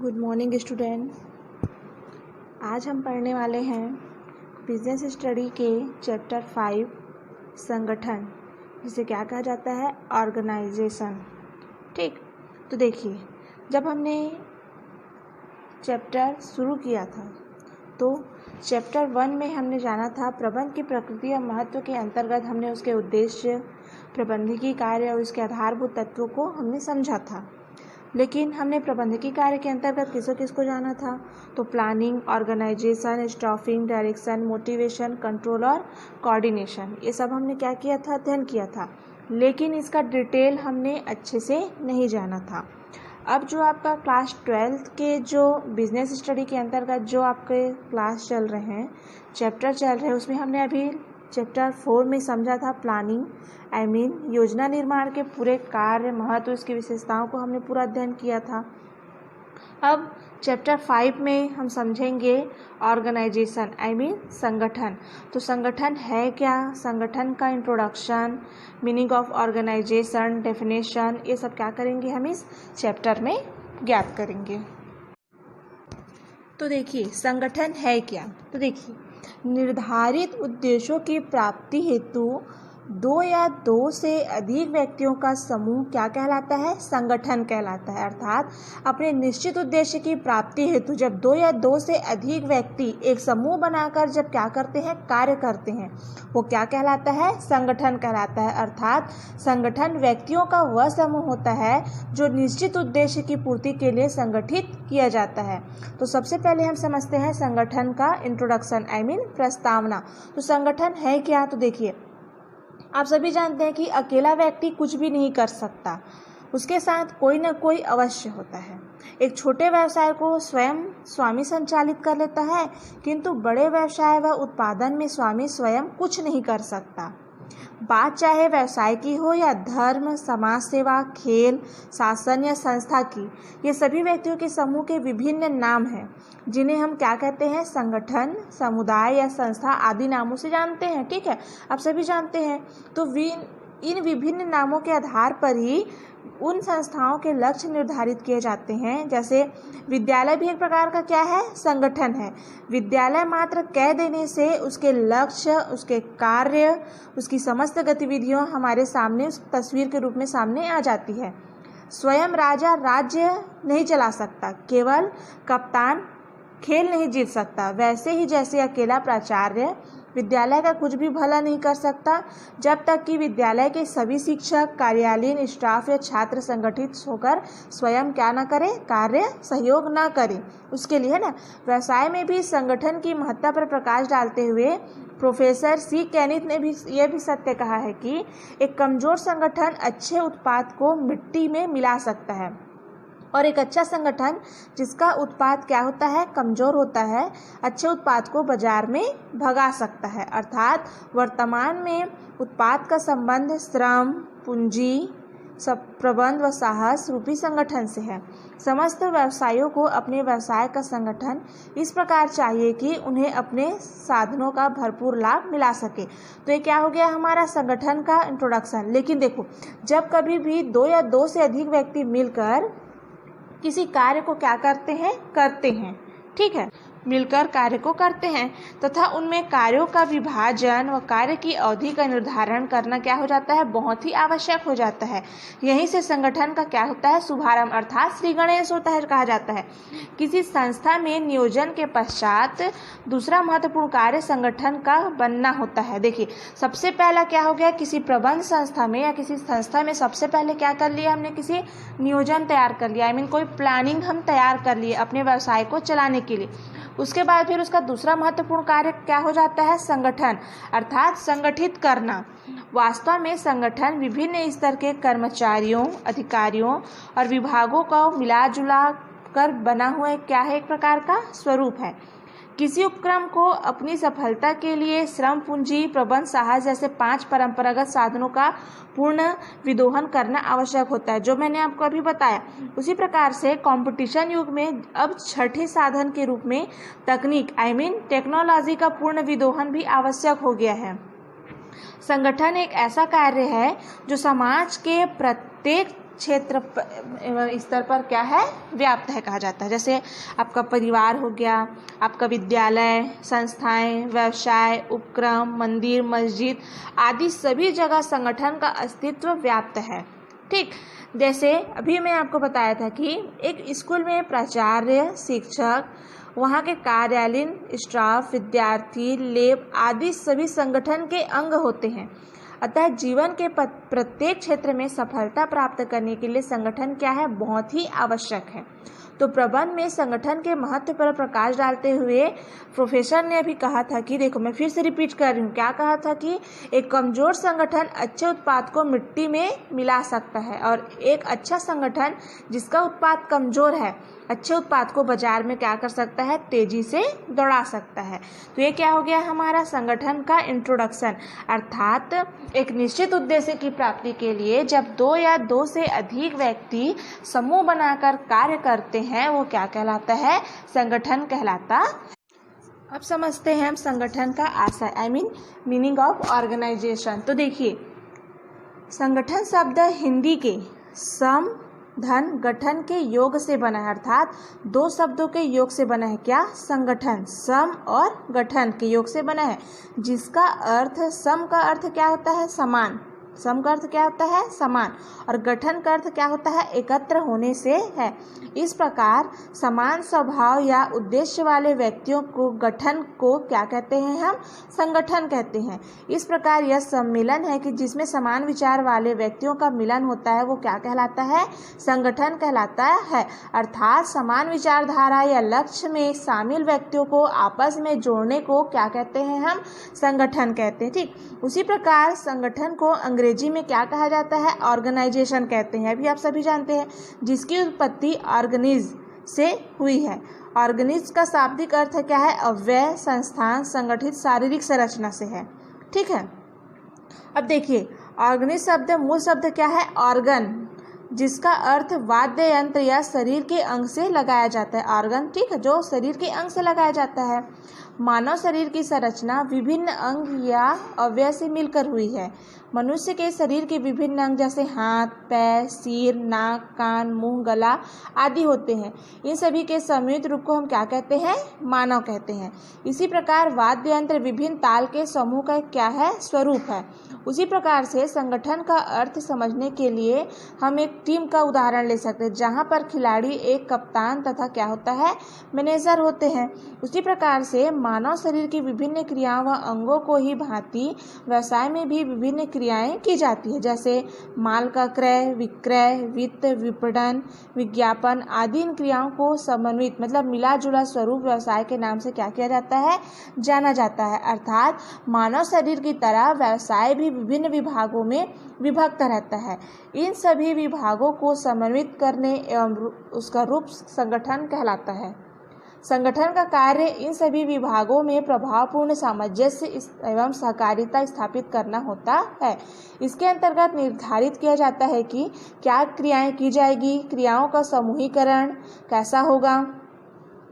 Good morning student. आज हम पढ़ने वाले हैं बिजनेस स्टडी के चैप्टर 5 संगठन, जिसे क्या कहा जाता है, ऑर्गेनाइजेशन। ठीक, तो देखिए, जब हमने चैप्टर शुरू किया था तो चैप्टर 1 में हमने जाना था प्रबंध की प्रकृति और महत्व के अंतर्गत हमने उसके उद्देश्य, प्रबंधकीय कार्य और उसके आधारभूत तत्वों को हमने समझा था। लेकिन हमने प्रबंधकीय कार्य के अंतर्गत किसको जाना था, तो planning, organisation, staffing, direction, motivation, control और कोऑर्डिनेशन, ये सब हमने क्या किया था, अध्ययन किया था। लेकिन इसका डिटेल हमने अच्छे से नहीं जाना था। अब जो आपका क्लास 12 के जो बिजनेस स्टडी के अंतर्गत जो आपके क्लास चल रहे हैं, चैप्टर चल रहे हैं, उसमें हमने अभी चैप्टर 4 में समझा था प्लानिंग, योजना निर्माण के पूरे कार्य, महत्व, इसकी विशेषताओं को हमने पूरा अध्ययन किया था। अब चैप्टर 5 में हम समझेंगे ऑर्गेनाइजेशन, संगठन। तो संगठन है क्या, संगठन का introduction, meaning of organisation, definition, ये सब क्या करेंगे, हम इस चैप्टर में ज्ञात करेंगे। तो देखिए, संगठन है क्या, तो देखिए, निर्धारित उद्देश्यों की प्राप्ति हेतु 2 या 2 से अधिक व्यक्तियों का समूह क्या कहलाता है, संगठन कहलाता है। अर्थात अपने निश्चित उद्देश्य की प्राप्ति हेतु जब 2 या 2 से अधिक व्यक्ति एक समूह बनाकर जब क्या करते हैं, कार्य करते हैं, वो क्या कहलाता है, संगठन कहलाता है। अर्थात संगठन व्यक्तियों का वह समूह होता है जो निश्चित उद्देश्य की पूर्ति के लिए संगठित किया जाता है। तो सबसे पहले हम समझते हैं संगठन का इंट्रोडक्शन, प्रस्तावना। तो संगठन है क्या, तो देखिए, आप सभी जानते हैं कि अकेला व्यक्ति कुछ भी नहीं कर सकता, उसके साथ कोई ना कोई अवश्य होता है। एक छोटे व्यवसाय को स्वयं स्वामी संचालित कर लेता है, किंतु बड़े व्यवसाय व उत्पादन में स्वामी स्वयं कुछ नहीं कर सकता। बात चाहे व्यवसाय की हो या धर्म, समाज सेवा, खेल, शासन या संस्था की, ये सभी व्यक्तियों के समूह के विभिन्न नाम हैं, जिन्हें हम क्या कहते हैं, संगठन, समुदाय या संस्था आदि नामों से जानते हैं। ठीक है, आप सभी जानते हैं। तो इन विभिन्न नामों के आधार पर ही उन संस्थाओं के लक्ष्य निर्धारित किए जाते हैं। जैसे विद्यालय भी एक प्रकार का क्या है, संगठन है। विद्यालय मात्र कह देने से उसके लक्ष्य, उसके कार्य, उसकी समस्त गतिविधियों हमारे सामने उस तस्वीर के रूप में सामने आ जाती है। स्वयं राजा राज्य नहीं चला सकता, केवल कप्तान खेल नहीं जीत सकता, वैसे ही जैसे अकेला प्राचार्य विद्यालय का कुछ भी भला नहीं कर सकता, जब तक कि विद्यालय के सभी शिक्षक, कार्यालयीन स्टाफ या छात्र संगठित होकर स्वयं क्या न करें, कार्य सहयोग न करें उसके लिए, है ना। व्यवसाय में भी संगठन की महत्ता पर प्रकाश डालते हुए प्रोफेसर सी कैनिथ ने भी यह भी सत्य कहा है कि एक कमजोर संगठन अच्छे उत्पाद को मिट्टी में मिला सकता है, और एक अच्छा संगठन जिसका उत्पाद क्या होता है, कमजोर होता है, अच्छे उत्पाद को बाजार में भगा सकता है। अर्थात वर्तमान में उत्पाद का संबंध श्रम, पूंजी, प्रबंध व साहस रूपी संगठन से है। समस्त व्यवसायियों को अपने व्यवसाय का संगठन इस प्रकार चाहिए कि उन्हें अपने साधनों का भरपूर लाभ मिला सके। तो ये क्या हो गया, हमारा संगठन का इंट्रोडक्शन। लेकिन देखो, जब कभी भी 2 या 2 से अधिक व्यक्ति मिलकर किसी कार्य को क्या करते हैं, ठीक है, मिलकर कार्य को करते हैं तथा उनमें कार्यों का विभाजन व कार्य की अवधि का निर्धारण करना क्या हो जाता है, बहुत ही आवश्यक हो जाता है। यहीं से संगठन का क्या होता है, शुभारंभ अर्थात श्री गणेश होता है, कहा जाता है। किसी संस्था में नियोजन के पश्चात दूसरा महत्वपूर्ण कार्य संगठन का बनना होता है। देखिए, सबसे पहला क्या हो गया, किसी प्रबंध संस्था में या किसी संस्था में सबसे पहले क्या कर लिया हमने, किसी नियोजन तैयार कर लिया, कोई प्लानिंग हम तैयार कर लिए अपने व्यवसाय को चलाने के लिए। उसके बाद फिर उसका दूसरा महत्वपूर्ण कार्य क्या हो जाता है, संगठन अर्थात संगठित करना। वास्तव में संगठन विभिन्न स्तर के कर्मचारियों, अधिकारियों और विभागों को मिला जुला कर बना हुआ क्या है, एक प्रकार का स्वरूप है। किसी उपक्रम को अपनी सफलता के लिए श्रम, पूंजी, प्रबंध, साहस जैसे 5 परंपरागत साधनों का पूर्ण विदोहन करना आवश्यक होता है, जो मैंने आपको अभी बताया। उसी प्रकार से कंपटीशन युग में अब छठे साधन के रूप में तकनीक, टेक्नोलॉजी का पूर्ण विदोहन भी आवश्यक हो गया है। संगठन एक ऐसा कार्य है जो समाज के प्रत्येक क्षेत्र स्तर पर क्या है, व्याप्त है कहा जाता है। जैसे आपका परिवार हो गया, आपका विद्यालय, संस्थाएं, व्यवसाय, उपक्रम, मंदिर, मस्जिद आदि सभी जगह संगठन का अस्तित्व व्याप्त है। ठीक, जैसे अभी मैं आपको बताया था कि एक स्कूल में प्राचार्य, शिक्षक, वहाँ के कार्यालयीन स्टाफ, विद्यार्थी, लैब आदि सभी संगठन के अंग होते हैं। अतः जीवन के प्रत्येक क्षेत्र में सफलता प्राप्त करने के लिए संगठन क्या है, बहुत ही आवश्यक है। तो प्रबंध में संगठन के महत्व पर प्रकाश डालते हुए प्रोफेसर ने अभी कहा था कि देखो, मैं फिर से रिपीट कर रही हूँ, क्या कहा था कि एक कमजोर संगठन अच्छे उत्पाद को मिट्टी में मिला सकता है, और एक अच्छा संगठन जिसका उत्पाद कमजोर है अच्छे उत्पाद को बाजार में क्या कर सकता है, तेजी से दौड़ा सकता है। तो ये क्या हो गया हमारा संगठन का इंट्रोडक्शन। अर्थात एक निश्चित उद्देश्य की प्राप्ति के लिए जब 2 या 2 से अधिक व्यक्ति समूह बनाकर कार्य करते हैं वो क्या कहलाता है, संगठन कहलाता। अब समझते हैं हम संगठन का आशय, मीनिंग ऑफ ऑर्गेनाइजेशन। तो देखिए, संगठन शब्द हिंदी के सम धन गठन के योग से बना है, अर्थात 2 शब्दों के योग से बना है। क्या, संगठन, सम और गठन के योग से बना है, जिसका अर्थ, सम का अर्थ क्या होता है, समान, सम का अर्थ क्या होता है, समान, और गठन का अर्थ क्या होता है, एकत्र होने से है। इस प्रकार समान स्वभाव या उद्देश्य वाले व्यक्तियों को गठन को क्या कहते हैं, हम संगठन कहते हैं। इस प्रकार यह सम्मेलन है कि जिसमें समान विचार वाले व्यक्तियों का मिलन होता है वो क्या कहलाता है, संगठन कहलाता है। अर्थात समान विचारधारा या लक्ष्य में शामिल व्यक्तियों को आपस में जोड़ने को क्या कहते हैं, हम संगठन कहते हैं। ठीक, उसी प्रकार संगठन को अंग्रेजी में क्या कहा जाता है, ऑर्गेनाइजेशन कहते हैं। अभी आप सभी जानते हैं, जिसकी उत्पत्ति ऑर्गेनिज से हुई है। ऑर्गेनिज का शाब्दिक अर्थ क्या है, अव्यय, संस्थान, संगठित शारीरिक संरचना से है। ठीक है, अब देखिए, ऑर्गेनिज शब्द मूल शब्द क्या है, ऑर्गन, जिसका अर्थ वाद्य यंत्र या शरीर के अंग से लगाया जाता है। ऑर्गन, ठीक है, जो शरीर के अंग से लगाया जाता है। मानव शरीर की संरचना विभिन्न अंग या अवयव से मिलकर हुई है। मनुष्य के शरीर के विभिन्न अंग जैसे हाथ, पैर, सिर, नाक, कान, मुंह, गला आदि होते हैं। इन सभी के सम्मिलित रूप को हम क्या कहते हैं, मानव कहते हैं। इसी प्रकार वाद्य यंत्र विभिन्न ताल के समूह का क्या है, स्वरूप है। उसी प्रकार से संगठन का अर्थ समझने के लिए हम एक टीम का उदाहरण ले सकते हैं, जहाँ पर खिलाड़ी एक कप्तान तथा क्या होता है, मैनेजर होते हैं। उसी प्रकार से मानव शरीर की विभिन्न क्रियाओं व अंगों को ही भांति व्यवसाय में भी विभिन्न क्रियाएं की जाती है, जैसे माल का क्रय, विक्रय, वित्त, विपणन, विज्ञापन आदि। इन क्रियाओं को समन्वित मतलब मिला जुला स्वरूप व्यवसाय के नाम से क्या किया जाता है, जाना जाता है। अर्थात मानव शरीर की तरह व्यवसाय भी विभिन्न विभागों में विभक्त रहता है। इन सभी विभागों को समन्वित करने एवं उसका रूप संगठन कहलाता है। संगठन का कार्य इन सभी विभागों में प्रभावपूर्ण सामंजस्य एवं सहकारिता स्थापित करना होता है। इसके अंतर्गत निर्धारित किया जाता है कि क्या क्रियाएं की जाएगी, क्रियाओं का समूहीकरण कैसा होगा,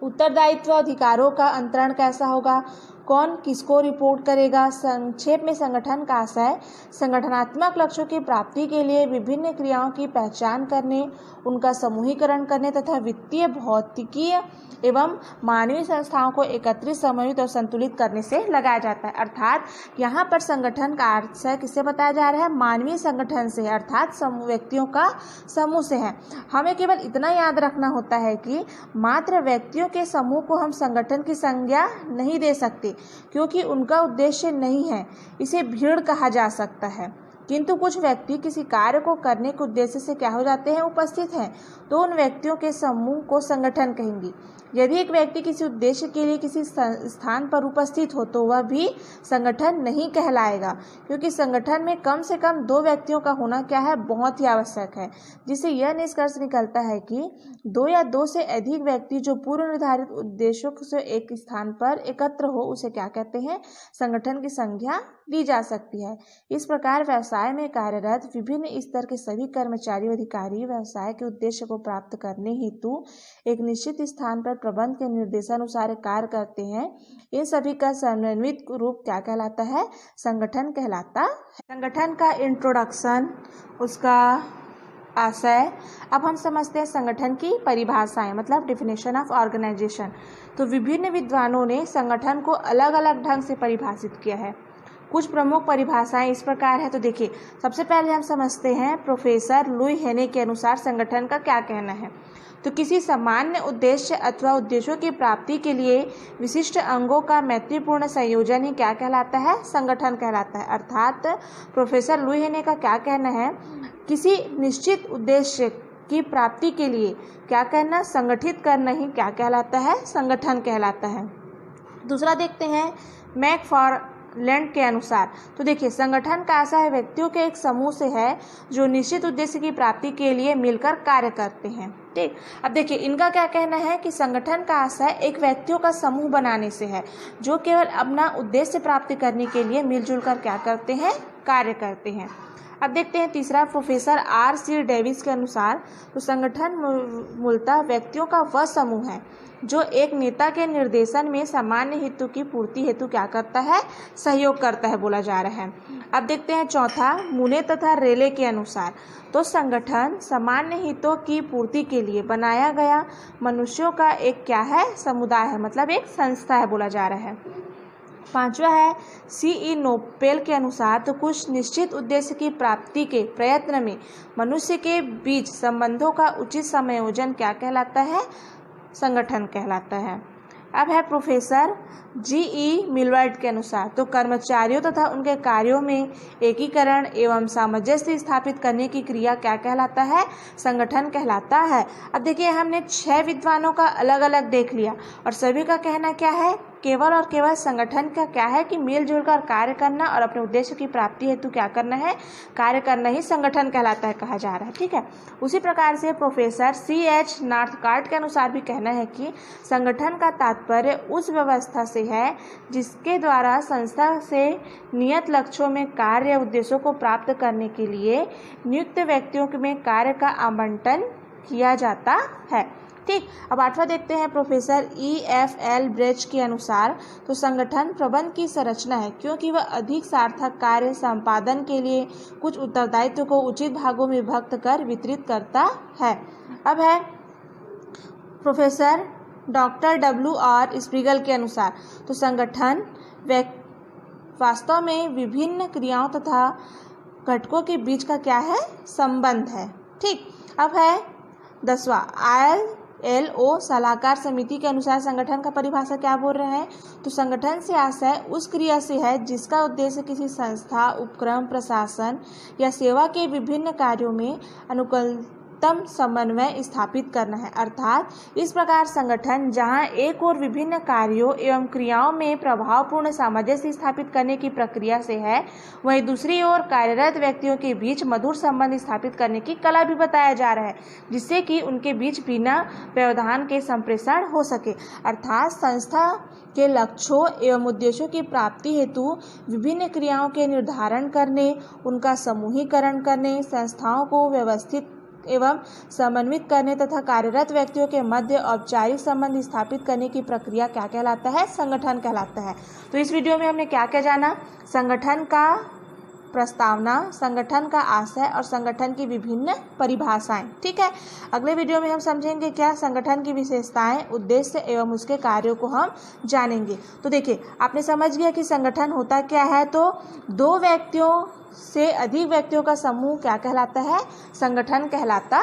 उत्तरदायित्व अधिकारों का अंतरण कैसा होगा, कौन किसको रिपोर्ट करेगा। संक्षेप में संगठन का आशय संगठनात्मक लक्ष्यों की प्राप्ति के लिए विभिन्न क्रियाओं की पहचान करने, उनका समूहीकरण करने तथा वित्तीय, भौतिकीय एवं मानवीय संस्थाओं को एकत्रित, समन्वित और संतुलित करने से लगाया जाता है। अर्थात यहाँ पर संगठन का अर्थ किससे बताया जा रहा है, मानवीय संगठन से, अर्थात व्यक्तियों का समूह से है। हमें केवल इतना याद रखना होता है कि मात्र व्यक्तियों के समूह को हम संगठन की संज्ञा नहीं दे सकते, क्योंकि उनका उद्देश्य नहीं है। इसे भीड़ कहा जा सकता है। किंतु कुछ व्यक्ति किसी कार्य को करने के उद्देश्य से क्या हो जाते हैं, उपस्थित हैं, तो उन व्यक्तियों के समूह को संगठन कहेंगे। यदि एक व्यक्ति किसी उद्देश्य के लिए किसी स्थान पर उपस्थित हो तो वह भी संगठन नहीं कहलाएगा, क्योंकि संगठन में कम से कम 2 व्यक्तियों का होना क्या है, बहुत ही आवश्यक है। जिससे यह निष्कर्ष निकलता है कि 2 या 2 से अधिक व्यक्ति जो पूर्व निर्धारित उद्देश्यों से एक स्थान पर एकत्र हो उसे क्या कहते हैं, संगठन की संज्ञा ली जा सकती है। इस प्रकार व्यवसाय में कार्यरत विभिन्न स्तर के सभी कर्मचारी अधिकारी व्यवसाय के उद्देश्य को प्राप्त करने हेतु एक निश्चित स्थान पर प्रबंध के निर्देशानुसार कार्य करते हैं। इन सभी का समन्वित रूप क्या कहलाता है, संगठन कहलाता है। संगठन का इंट्रोडक्शन, उसका आशय। अब हम समझते हैं संगठन की परिभाषाएं, मतलब डिफिनेशन ऑफ ऑर्गेनाइजेशन। तो विभिन्न विद्वानों ने संगठन को अलग अलग ढंग से परिभाषित किया है। कुछ प्रमुख परिभाषाएं इस प्रकार है। तो देखिए, सबसे पहले हम समझते हैं प्रोफेसर लुई हेने के अनुसार संगठन का क्या कहना है। तो किसी सामान्य उद्देश्य अथवा उद्देश्यों की प्राप्ति के लिए विशिष्ट अंगों का मैत्रीपूर्ण संयोजन ही क्या कहलाता है, संगठन कहलाता है। अर्थात प्रोफेसर लुई हेने का क्या कहना है, किसी निश्चित उद्देश्य की प्राप्ति के लिए क्या करना, संगठित करना ही क्या कहलाता है, संगठन कहलाता है। दूसरा देखते हैं मैकफार्लैंड के अनुसार। तो देखिए, संगठन का आशय व्यक्तियों के एक समूह से है जो निश्चित उद्देश्य की प्राप्ति के लिए मिलकर कार्य करते हैं। ठीक, अब देखिए इनका क्या कहना है कि संगठन का आशय एक व्यक्तियों का समूह बनाने से है जो केवल अपना उद्देश्य प्राप्ति करने के लिए मिलजुल कर क्या करते हैं, कार्य करते हैं। अब देखते हैं तीसरा प्रोफेसर R.C. डेविस के अनुसार। तो संगठन मूलतः व्यक्तियों का वह समूह है जो एक नेता के निर्देशन में सामान्य हितों की पूर्ति हेतु क्या करता है, सहयोग करता है, बोला जा रहा है। अब देखते हैं चौथा मुने तथा रेले के अनुसार। तो संगठन सामान्य हितों की पूर्ति के लिए बनाया गया मनुष्यों का एक क्या है, समुदाय है, मतलब एक संस्था है, बोला जा रहा है। पांचवा है C.E. नोपेल के अनुसार। तो कुछ निश्चित उद्देश्य की प्राप्ति के प्रयत्न में मनुष्य के बीच संबंधों का उचित समायोजन क्या कहलाता है, संगठन कहलाता है। अब है प्रोफेसर G.E. मिलवर्ड के अनुसार। तो कर्मचारियों तथा उनके कार्यों में एकीकरण एवं सामंजस्य स्थापित करने की क्रिया क्या कहलाता है, संगठन कहलाता है। अब देखिए, हमने 6 विद्वानों का अलग अलग देख लिया और सभी का कहना क्या है, केवल और केवल संगठन का क्या है कि मिलजुल कर कार्य करना और अपने उद्देश्य की प्राप्ति हेतु क्या करना है, कार्य करना ही संगठन कहलाता है, कहा जा रहा है। ठीक है, उसी प्रकार से प्रोफेसर C.H. नॉर्थकार्ट के अनुसार भी कहना है कि संगठन का तात्पर्य उस व्यवस्था से है जिसके द्वारा संस्था से नियत लक्ष्यों में कार्य उद्देश्यों को प्राप्त करने के लिए नियुक्त व्यक्तियों में कार्य का आवंटन किया जाता है। ठीक, अब 8वां देखते हैं प्रोफेसर E.F.L. ब्रेच के अनुसार। तो संगठन प्रबंध की संरचना है क्योंकि वह अधिक सार्थक कार्य संपादन के लिए कुछ उत्तरदायित्व को उचित भागों में विभक्त कर वितरित करता है। अब है प्रोफेसर डॉक्टर W.R. स्प्रिगल के अनुसार। तो संगठन वास्तव में विभिन्न क्रियाओं तथा घटकों के बीच का क्या है, संबंध है। ठीक, अब है 10वां ILO सलाहकार समिति के अनुसार संगठन का परिभाषा क्या बोल रहे हैं। तो संगठन से आशय उस क्रिया से है जिसका उद्देश्य किसी संस्था, उपक्रम, प्रशासन या सेवा के विभिन्न कार्यों में अनुकूलतम समन्वय स्थापित करना है। अर्थात इस प्रकार संगठन जहां एक और विभिन्न कार्यों एवं क्रियाओं में प्रभावपूर्ण सामंजस्य स्थापित करने की प्रक्रिया से है, वहीं दूसरी ओर कार्यरत व्यक्तियों के बीच मधुर संबंध स्थापित करने की कला भी बताया जा रहा है, जिससे कि उनके बीच बिना व्यवधान के संप्रेषण हो सके। अर्थात संस्था के लक्ष्यों एवं उद्देश्यों की प्राप्ति हेतु विभिन्न क्रियाओं के निर्धारण करने, उनका समूहीकरण करने, संस्थाओं को व्यवस्थित एवं समन्वित करने तथा कार्यरत व्यक्तियों के मध्य औपचारिक संबंध स्थापित करने की प्रक्रिया क्या कहलाता है, संगठन कहलाता है। तो इस वीडियो में हमने क्या क्या जाना, संगठन का प्रस्तावना, संगठन का आशय और संगठन की विभिन्न परिभाषाएं। ठीक है, अगले वीडियो में हम समझेंगे क्या, संगठन की विशेषताएं, उद्देश्य एवं उसके कार्यों को हम जानेंगे। तो देखिए, आपने समझ गया कि संगठन होता क्या है। तो 2 व्यक्तियों से अधिक व्यक्तियों का समूह क्या कहलाता है, संगठन कहलाता